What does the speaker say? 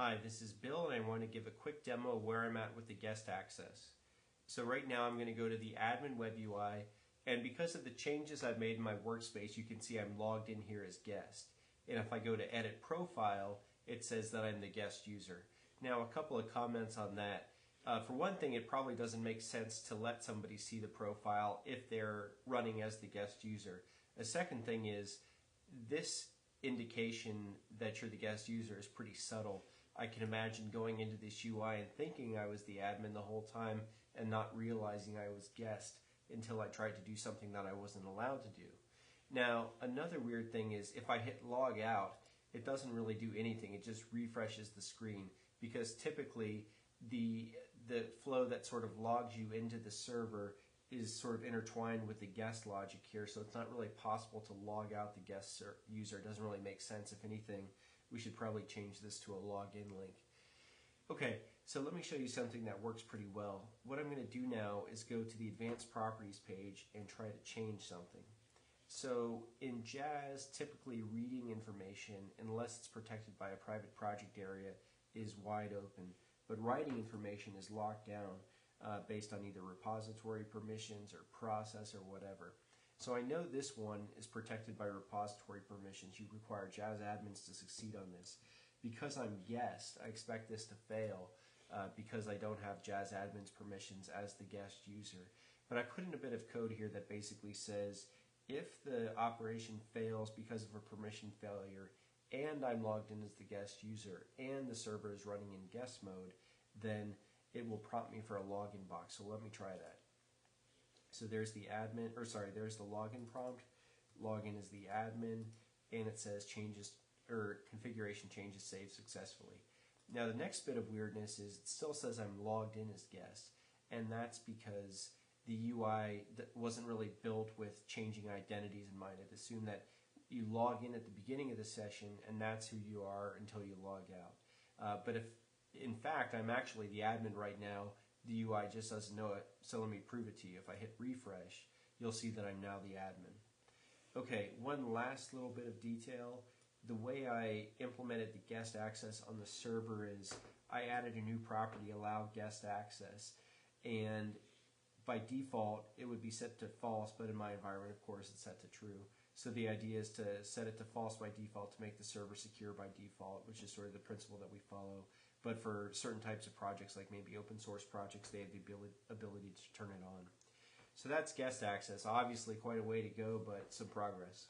Hi, this is Bill and I want to give a quick demo of where I'm at with the guest access. So right now I'm going to go to the admin web UI, and because of the changes I've made in my workspace, you can see I'm logged in here as guest. And if I go to edit profile, it says that I'm the guest user. Now a couple of comments on that. For one thing, it probably doesn't make sense to let somebody see the profile if they're running as the guest user. A second thing is this indication that you're the guest user is pretty subtle. I can imagine going into this UI and thinking I was the admin the whole time and not realizing I was guest until I tried to do something that I wasn't allowed to do. Now, another weird thing is if I hit log out, it doesn't really do anything. It just refreshes the screen because typically the flow that sort of logs you into the server is sort of intertwined with the guest logic here, so it's not really possible to log out the guest user. It doesn't really make sense. If anything, we should probably change this to a login link. Okay, so let me show you something that works pretty well. What I'm going to do now is go to the advanced properties page and try to change something. So in Jazz, typically reading information, unless it's protected by a private project area, is wide open. But writing information is locked down based on either repository permissions or process or whatever. So I know this one is protected by repository permissions. You require Jazz admins to succeed on this. Because I'm guest, I expect this to fail because I don't have Jazz admins permissions as the guest user. But I put in a bit of code here that basically says if the operation fails because of a permission failure and I'm logged in as the guest user and the server is running in guest mode, then it will prompt me for a login box. So let me try that. So there's the admin, or sorry, there's the login prompt. Login is the admin, and it says changes or configuration changes saved successfully. Now the next bit of weirdness is it still says I'm logged in as guest, and that's because the UI wasn't really built with changing identities in mind. It assumed that you log in at the beginning of the session, and that's who you are until you log out. But if in fact I'm actually the admin right now, the UI just doesn't know it, so let me prove it to you. If I hit refresh, you'll see that I'm now the admin. Okay, one last little bit of detail. The way I implemented the guest access on the server is I added a new property, allow guest access, and by default it would be set to false, but in my environment of course it's set to true. So the idea is to set it to false by default to make the server secure by default, which is sort of the principle that we follow. But for certain types of projects, like maybe open source projects, they have the ability to turn it on. So that's guest access. Obviously quite a way to go, but some progress.